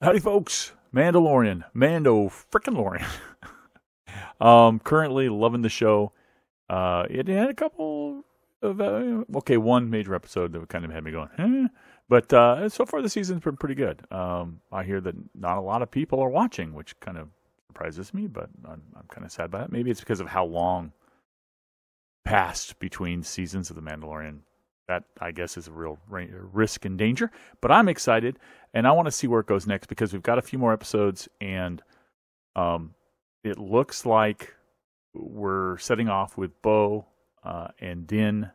Howdy, folks. Mandalorian. Mando frickin' Lorian. Currently loving the show. It had a couple of, one major episode that kind of had me going, But so far the season's been pretty good. I hear that not a lot of people are watching, which kind of surprises me, but I'm kind of sad by that. Maybe it's because of how long passed between seasons of The Mandalorian. That, I guess, is a real risk and danger. But I'm excited, and I want to see where it goes next because we've got a few more episodes, and it looks like we're setting off with Bo and Din,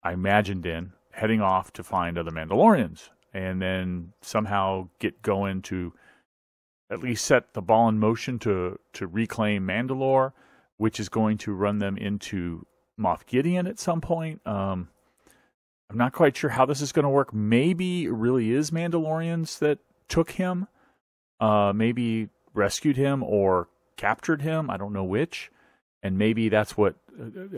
I imagine Din, heading off to find other Mandalorians, and then somehow get going to at least set the ball in motion to reclaim Mandalore, which is going to run them into Moff Gideon at some point. I'm not quite sure how this is going to work. Maybe it really is Mandalorians that took him, maybe rescued him or captured him. I don't know which. And maybe that's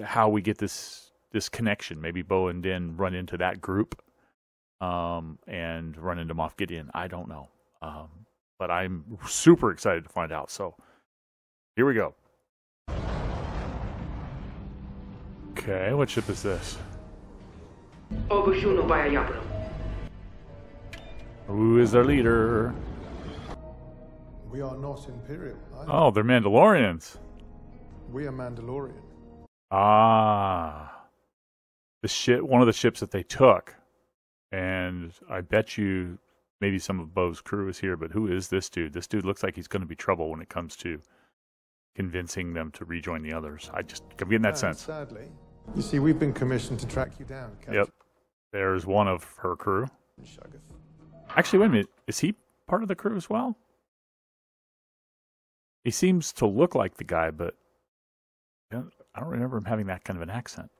how we get this connection. Maybe Bo and Din run into that group and run into Moff Gideon. I don't know. But I'm super excited to find out. So here we go. Okay, what ship is this? Who is their leader? We are not Imperial. Oh, they're Mandalorians. We are Mandalorian. Ah. One of the ships that they took. And I bet you maybe some of Bo's crew is here, but who is this dude? This dude looks like he's going to be trouble when it comes to convincing them to rejoin the others. I'm getting that sense. Sadly. You see, we've been commissioned to track you down, Captain. Yep. There's one of her crew. Actually, wait a minute. Is he part of the crew as well? He seems to look like the guy, but I don't remember him having that kind of an accent.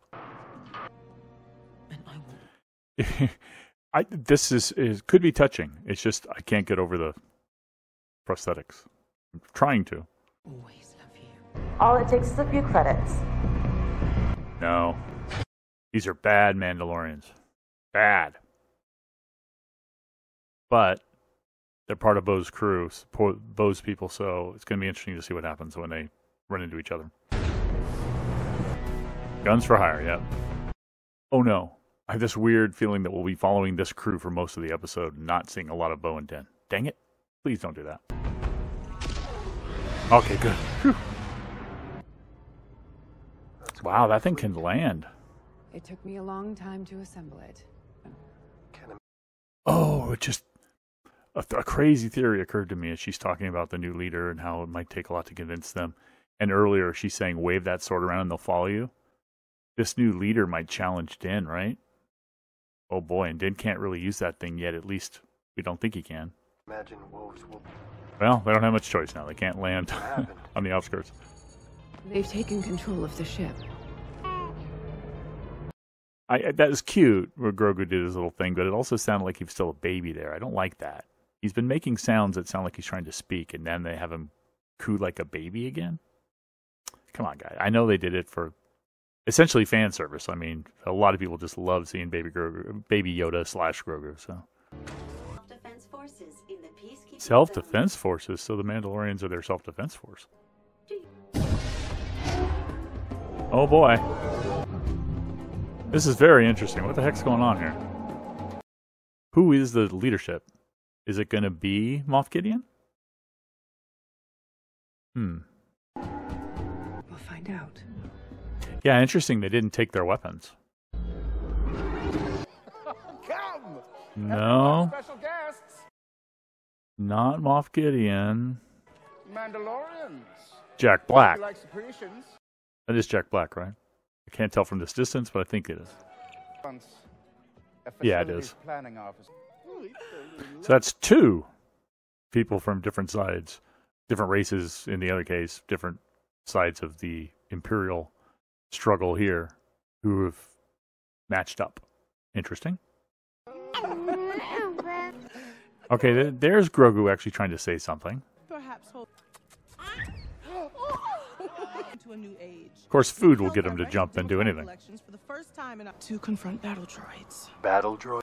This could be touching. It's just I can't get over the prosthetics. I'm trying to. Always love you. All it takes is a few credits. No. These are bad Mandalorians. Bad. But they're part of Bo's crew, Bo's people, so it's going to be interesting to see what happens when they run into each other. Guns for hire, yep. Oh no. I have this weird feeling that we'll be following this crew for most of the episode, not seeing a lot of Bo and Din. Dang it. Please don't do that. Okay, good. Whew. Wow, that thing can land. It took me a long time to assemble it. Oh, it just... A crazy theory occurred to me as she's talking about the new leader and how it might take a lot to convince them. And earlier she's saying, wave that sword around and they'll follow you. This new leader might challenge Din, right? Oh boy, and Din can't really use that thing yet. At least we don't think he can. Imagine wolves will... Well, they don't have much choice now. They can't land on the outskirts. They've taken control of the ship. That was cute where Grogu did his little thing, but it also sounded like he was still a baby there. I don't like that. He's been making sounds that sound like he's trying to speak, and then they have him coo like a baby again. Come on, guys. I know they did it for essentially fan service. I mean, a lot of people just love seeing baby Yoda / Grogu. So Self-defense forces in the peacekeeping self-defense forces. So the Mandalorians are their self-defense force. Oh boy. This is very interesting. What the heck's going on here? Who is the leadership? Is it going to be Moff Gideon? We'll find out. Yeah, interesting. They didn't take their weapons. Come! No. Special guests! Not Moff Gideon. Mandalorians. Jack Black. Like secretions. That is Jack Black, right? I can't tell from this distance, but I think it is. Yeah, it is. So that's two people from different sides, different races in the other case, different sides of the Imperial struggle here, who have matched up. Interesting. Okay, there's Grogu actually trying to say something. Perhaps to a new age. Of course, food will get him to jump and do anything. For the first time to confront battle droids. Battle droids?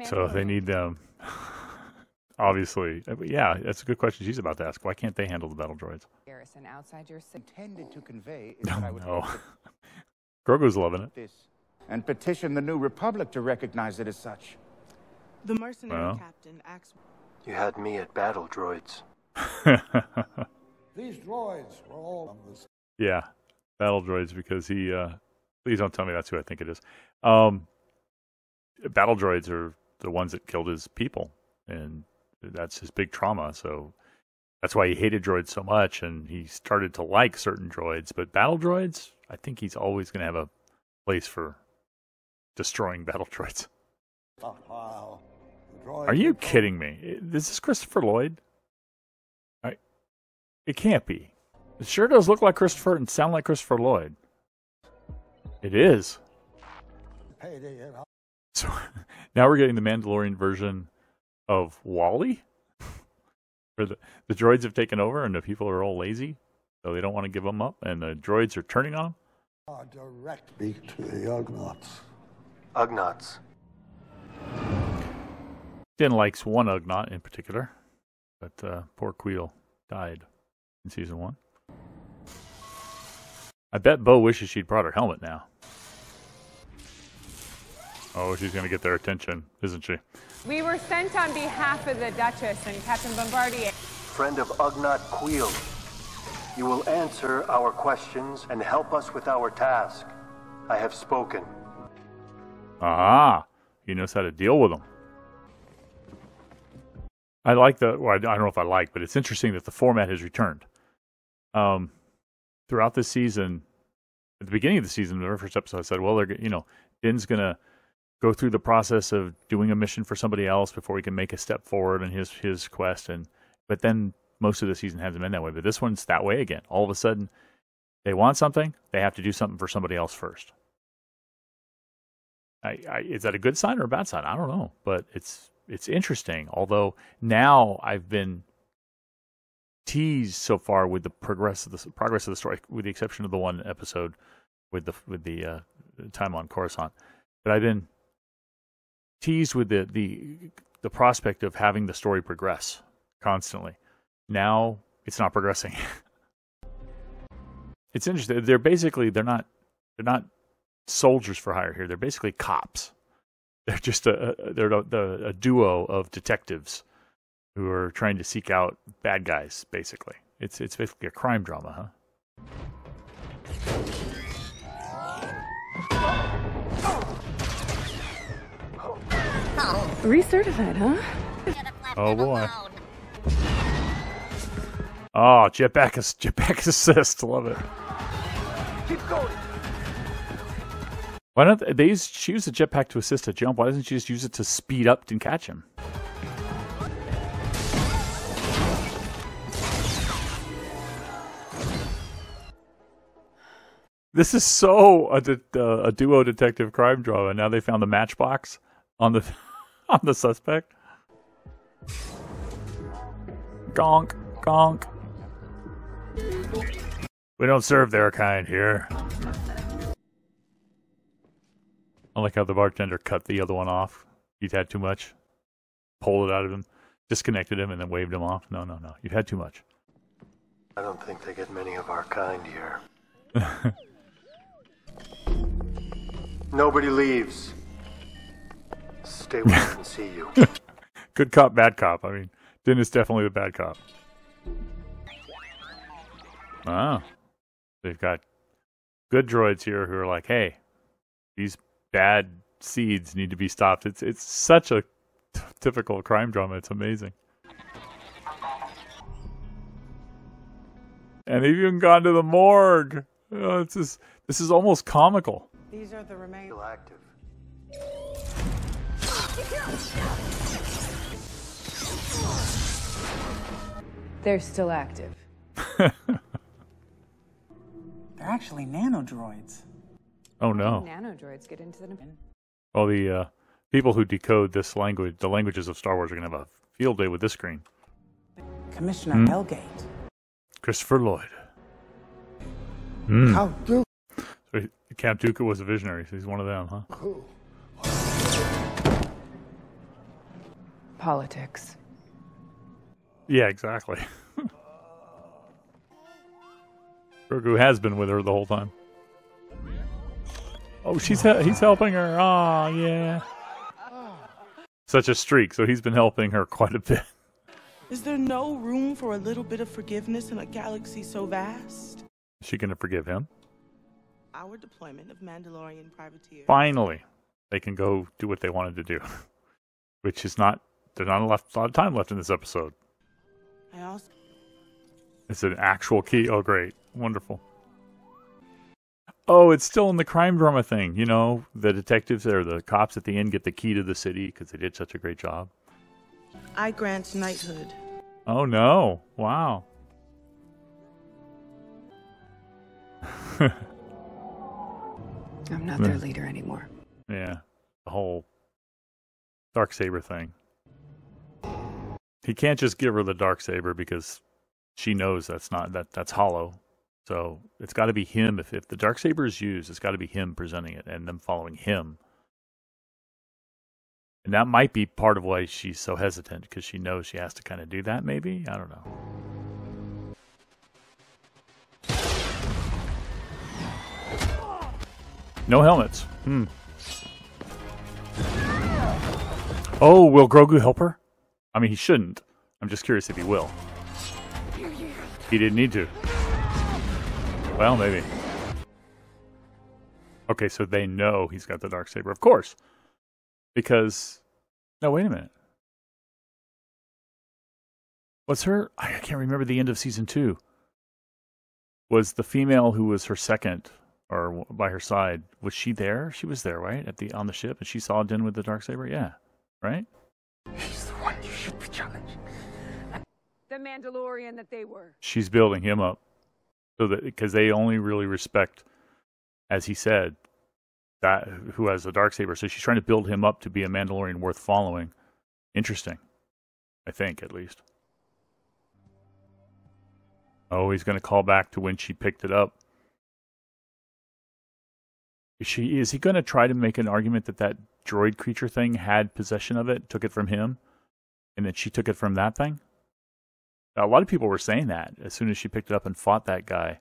So they need them. obviously. Yeah, that's a good question she's about to ask. Why can't they handle the battle droids? Garrison outside your city. Intended to convey is that I would No. hope Grogu's loving it. this and petition the New Republic to recognize it as such. The mercenary Well. captain asked. You had me at battle droids. These droids were all on this. Yeah, battle droids because he. Please don't tell me that's who I think it is. Battle droids are the ones that killed his people, and that's his big trauma. So that's why he hated droids so much, and he started to like certain droids. But battle droids, I think he's always going to have a place for destroying battle droids. Stockpile. The droids Are you were kidding me? Is this Christopher Lloyd? It can't be. It sure does look like Christopher and sound like Christopher Lloyd. It is. payday and So now we're getting the Mandalorian version of Wall-E, where the droids have taken over and the people are all lazy, so they don't want to give them up, and the droids are turning on them. a direct beat to the Ugnaughts. Ugnaughts. Din likes one Ugnaught in particular, but poor Queel died in season 1. I bet Bo wishes she'd brought her helmet now. Oh, she's going to get their attention, isn't she? We were sent on behalf of the Duchess and Captain Bombardier. Friend of Ugnaught Queel. You will answer our questions and help us with our task. I have spoken. Ah, he knows how to deal with them. I like well, I don't know if I like, but it's interesting that the format has returned. Throughout this season, at the beginning of the season, the very first episode, I said, well, Din's going to go through the process of doing a mission for somebody else before he can make a step forward in his quest. But then most of the season hasn't been that way. But this one's that way again. All of a sudden, they want something, they have to do something for somebody else first. Is that a good sign or a bad sign? I don't know, but it's interesting. Although now I've been teased so far with the progress of the story, with the exception of the one episode with the time on Coruscant. But I've been teased with the prospect of having the story progress constantly. Now it's not progressing. It's interesting. They're not soldiers for hire here. They're basically cops. They're just a duo of detectives who are trying to seek out bad guys. Basically, it's basically a crime drama, Recertified, huh? Oh boy. Oh, jetpack assist. Love it. Keep going. Why don't she use the jetpack to assist a jump? Why doesn't she just use it to speed up and catch him? This is so a duo detective crime drama. Now they found the matchbox on the on the suspect. Gonk, gonk. We don't serve their kind here. I like how the bartender cut the other one off. He'd had too much. Pulled it out of him, disconnected him, and then waved him off. No. You've had too much. I don't think they get many of our kind here. Nobody leaves. Stay where I can see you. Good cop, bad cop. I mean, Din is definitely the bad cop. Ah. They've got good droids here who are like, hey, these bad seeds need to be stopped. It's such a typical crime drama. It's amazing. And they've even gone to the morgue. Oh, this is almost comical. These are the remains. Still active. They're still active. They're actually nanodroids. Oh no. Nanodroids get into the... Well, the people who decode this language, the languages of Star Wars, are going to have a field day with this screen. Commissioner Hellgate. Christopher Lloyd. Count Dooku. So Count Dooku was a visionary. So he's one of them, huh? Politics. Yeah, exactly. Grogu has been with her the whole time. Oh, he's helping her. Oh, yeah. Such a streak, so he's been helping her quite a bit. Is there no room for a little bit of forgiveness in a galaxy so vast? Is she going to forgive him? Our deployment of Mandalorian privateers. Finally, they can go do what they wanted to do. Which is not, there's not a lot of time left in this episode. I also... It's an actual key. Oh, great. Wonderful. Oh, it's still in the crime drama thing. You know, the detectives or the cops at the end get the key to the city because they did such a great job. I grant knighthood. Oh, no. Wow. I'm not their leader anymore. Yeah. The whole Darksaber thing. He can't just give her the Darksaber because she knows that's hollow. So it's got to be him. If the Darksaber is used, it's got to be him presenting it and them following him. And that might be part of why she's so hesitant, because she knows she has to kind of do that, maybe? I don't know. No helmets. Oh, will Grogu help her? I mean, he shouldn't. I'm just curious if he will. He didn't need to. Well, maybe. Okay, so they know he's got the Darksaber, of course. Because... No, wait a minute. Was her... I can't remember the end of season 2. Was the female who was her second, or by her side, was she there? She was there, right? On the ship, and she saw Din with the Darksaber? Yeah. Right? He's the one you should be challenging. The Mandalorian that they were. She's building him up. So that, because they only really respect, as he said, that who has the Darksaber. So she's trying to build him up to be a Mandalorian worth following. Interesting. I think, at least. Oh, he's going to call back to when she picked it up. Is he going to try to make an argument that droid creature thing had possession of it, took it from him, and that she took it from that thing? A lot of people were saying that as soon as she picked it up and fought that guy.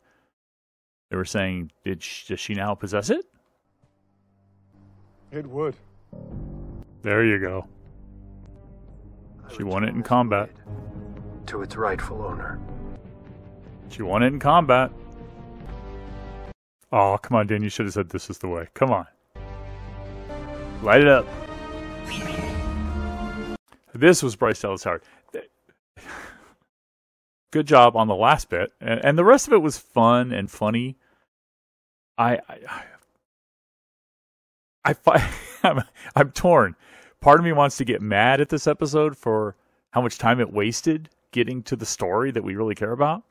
They were saying, does she now possess it? It would. There you go. She won it in combat. To its rightful owner. She won it in combat. Oh, come on, Dan. You should have said this is the way. Come on. Light it up. This was Bryce Dallas Howard. Good job on the last bit. And the rest of it was fun and funny. I'm torn. Part of me wants to get mad at this episode for how much time it wasted getting to the story that we really care about.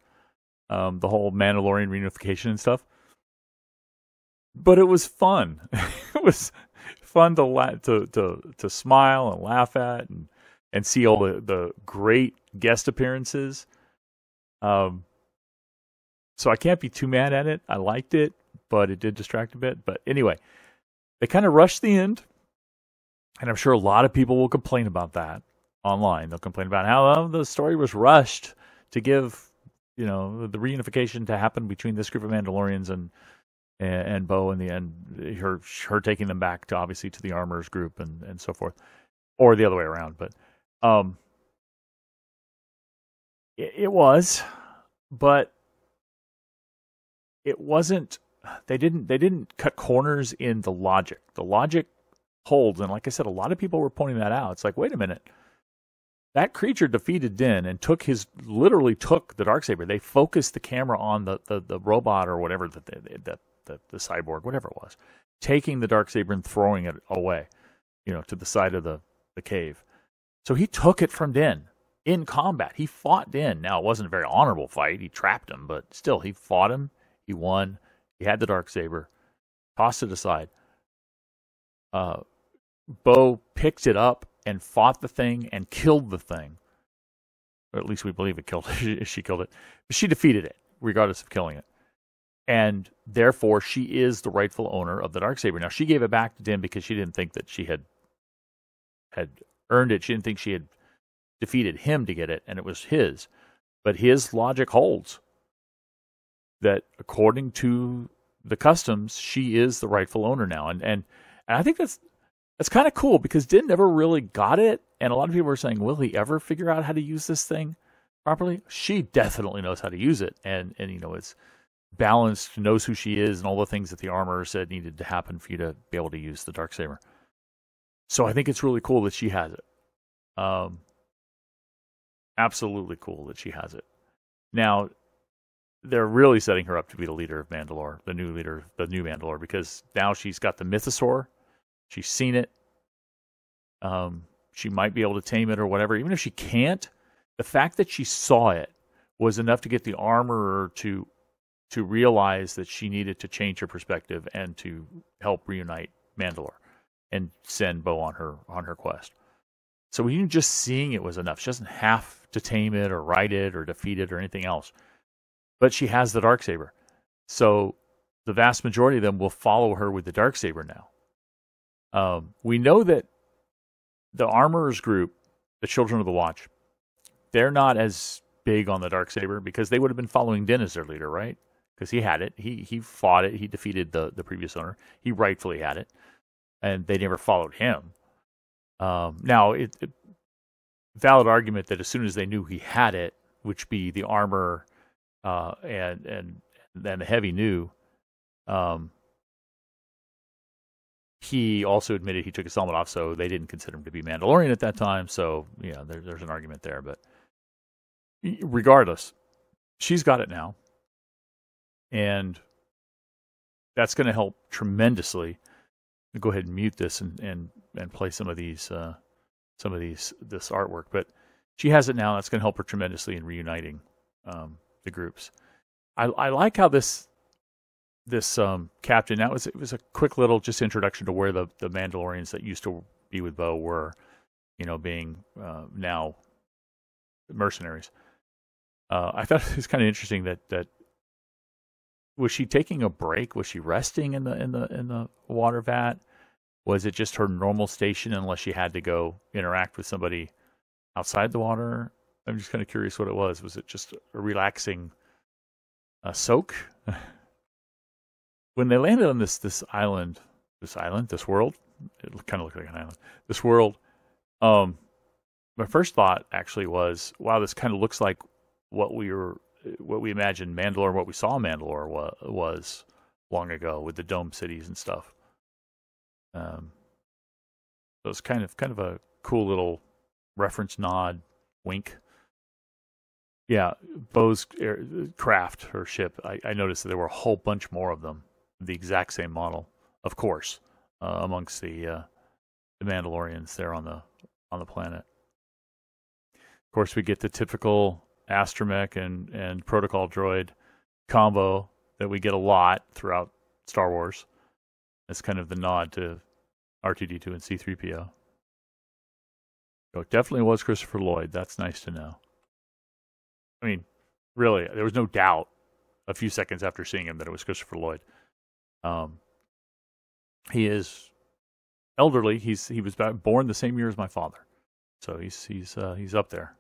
The whole Mandalorian reunification and stuff. But it was fun. It was fun to smile and laugh at and see all the great guest appearances. So I can't be too mad at it. I liked it, but it did distract a bit. But anyway, they kind of rushed the end. And I'm sure a lot of people will complain about that online. They'll complain about how the story was rushed to give, the reunification to happen between this group of Mandalorians and Bo in the end, her taking them back to obviously to the Armorers group and so forth, or the other way around. But it was, but it wasn't. They didn't cut corners in the logic. The logic holds, and like I said, a lot of people were pointing that out. It's like, wait a minute. That creature defeated Din and literally took the Darksaber. They focused the camera on the robot or whatever, the cyborg, whatever it was, taking the Darksaber and throwing it away, to the side of the cave. So he took it from Din in combat. He fought Din. Now, it wasn't a very honorable fight. He trapped him, but still, he fought him. He won. He had the Darksaber. Tossed it aside. Bo picked it up and fought the thing and killed the thing. Or at least we believe it killed it. She killed it. But she defeated it, regardless of killing it. And therefore, she is the rightful owner of the Darksaber. Now, she gave it back to Din because she didn't think that she had earned it. She didn't think she had defeated him to get it, and it was his. But his logic holds that according to the customs, she is the rightful owner now. And I think that's kind of cool because Din never really got it. And a lot of people are saying, will he ever figure out how to use this thing properly? She definitely knows how to use it. And it's balanced, knows who she is, and all the things that the armor said needed to happen for you to be able to use the Darksaber. So I think it's really cool that she has it. Absolutely cool that she has it. Now, they're really setting her up to be the leader of Mandalore, the new Mandalore, because now she's got the Mythosaur. She's seen it. She might be able to tame it or whatever. Even if she can't, the fact that she saw it was enough to get the armorer to realize that she needed to change her perspective and to help reunite Mandalore and send Bo on her quest. So even just seeing it was enough. She doesn't have to tame it or ride it or defeat it or anything else. But she has the Darksaber. So the vast majority of them will follow her with the Darksaber now. We know that the Armorers group, the Children of the Watch, they're not as big on the Darksaber because they would have been following Din as their leader, right? Because he had it. He fought it. He defeated the previous owner. He rightfully had it. And they never followed him. Now, valid argument that as soon as they knew he had it, which be the armor and the heavy knew, he also admitted he took his helmet off, so they didn't consider him to be Mandalorian at that time. So, yeah, there's an argument there. But regardless, she's got it now. And that's going to help tremendously. I'll go ahead and mute this and play some of this artwork. But she has it now. That's going to help her tremendously in reuniting the groups. I like how this captain. It was a quick little just introduction to where the Mandalorians that used to be with Bo were, being now mercenaries. I thought it was kind of interesting that was she taking a break? Was she resting in the water vat? Was it just her normal station unless she had to go interact with somebody outside the water? I'm just kind of curious what it was. Was it just a relaxing soak? When they landed on this world, it kind of looked like an island. This world, my first thought actually was, wow, this kind of looks like what we imagined Mandalore, what we saw Mandalore was long ago with the dome cities and stuff. So it's kind of a cool little reference nod, wink. Yeah, Bo's craft, her ship. I noticed that there were a whole bunch more of them, the exact same model, of course, amongst the Mandalorians there on the planet. Of course, we get the typical astromech and protocol droid combo that we get a lot throughout Star Wars. It's kind of the nod to R2-D2 and C-3PO. So it definitely was Christopher Lloyd. That's nice to know. I mean, really, there was no doubt a few seconds after seeing him that it was Christopher Lloyd. He is elderly. He was born the same year as my father, so he's up there.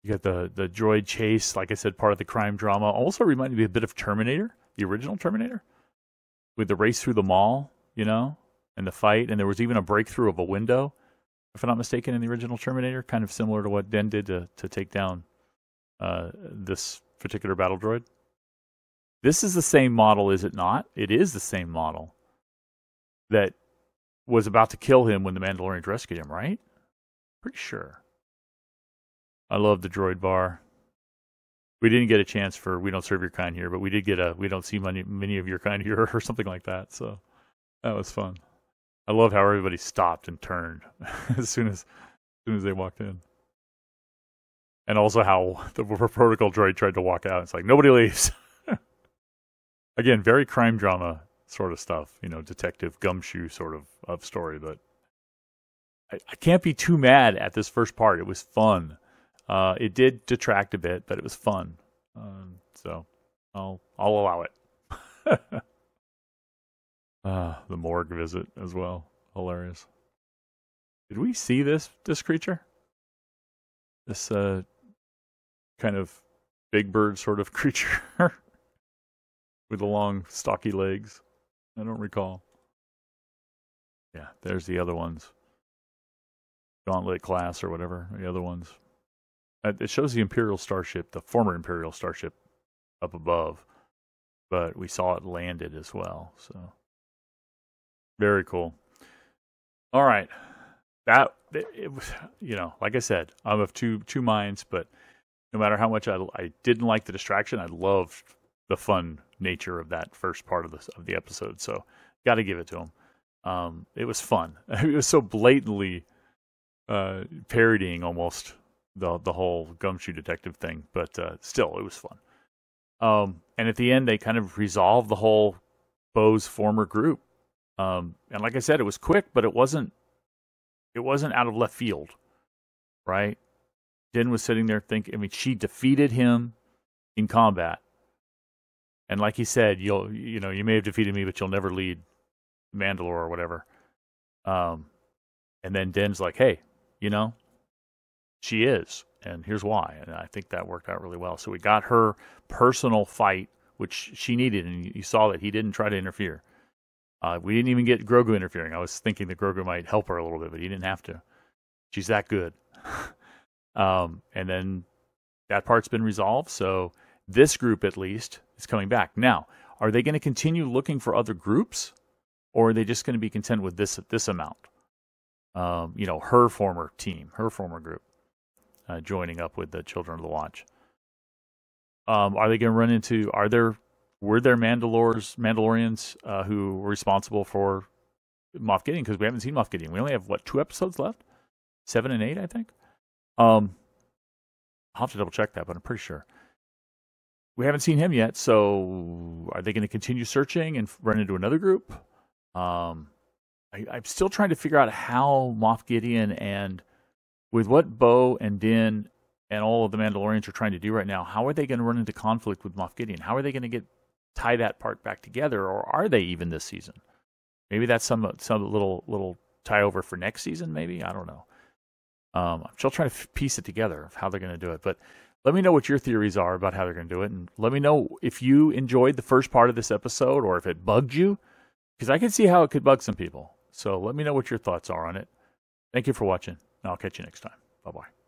You got the droid chase, like I said, part of the crime drama. Also reminded me a bit of Terminator, the original Terminator, with the race through the mall, and the fight. And there was even a breakthrough of a window, if I'm not mistaken, in the original Terminator, kind of similar to what Den did to take down this particular battle droid. This is the same model, is it not? It is the same model that was about to kill him when the Mandalorians rescued him, right? Pretty sure. I love the droid bar. We didn't get a chance for "We Don't Serve Your Kind" here, but we did get a "We Don't See many of your kind here" or something like that. So that was fun. I love how everybody stopped and turned as soon as they walked in, and also how the protocol droid tried to walk out. It's like nobody leaves. Again, very crime drama sort of stuff, detective gumshoe sort of story. But I can't be too mad at this first part. It was fun. It did detract a bit, but it was fun. So I'll allow it. The morgue visit as well. Hilarious. Did we see this creature? This kind of big bird sort of creature with the long, stocky legs. I don't recall. Yeah, there's the other ones. Gauntlet class or whatever, the other ones. It shows the Imperial starship, the former Imperial starship, up above. But we saw it landed as well. So, very cool. All right. It was, like I said, I'm of two minds, but no matter how much I didn't like the distraction, I loved the fun nature of that first part of the episode. So, got to give it to him. It was fun. It was so blatantly parodying almost the whole gumshoe detective thing, but still, it was fun. And at the end, they kind of resolved the whole Bo's former group. And like I said, it was quick, but it wasn't out of left field, right? Din was sitting there thinking. I mean, she defeated him in combat, and like he said, you may have defeated me, but you'll never lead Mandalore or whatever. And then Din's like, hey, she is, and here's why. And I think that worked out really well. So we got her personal fight, which she needed, and you saw that he didn't try to interfere. We didn't even get Grogu interfering. I was thinking that Grogu might help her a little bit, but he didn't have to. She's that good. And then that part's been resolved, so this group, at least, is coming back. Now, are they going to continue looking for other groups, or are they just going to be content with this amount? Her former team, her former group, joining up with the Children of the Watch. Are they going to run into? Were there Mandalorians who were responsible for Moff Gideon? Because we haven't seen Moff Gideon. We only have 2 episodes left, 7 and 8, I think. I'll have to double check that, but I'm pretty sure we haven't seen him yet. So, are they going to continue searching and run into another group? I'm still trying to figure out how Moff Gideon, and with what Bo and Din and all of the Mandalorians are trying to do right now, how are they going to run into conflict with Moff Gideon? How are they going to tie that part back together, or are they even this season? Maybe that's some little tie over for next season. Maybe, I don't know. I'm still trying to piece it together of how they're going to do it. But let me know what your theories are about how they're going to do it, and let me know if you enjoyed the first part of this episode or if it bugged you, because I can see how it could bug some people. So let me know what your thoughts are on it. Thank you for watching, and I'll catch you next time. Bye-bye.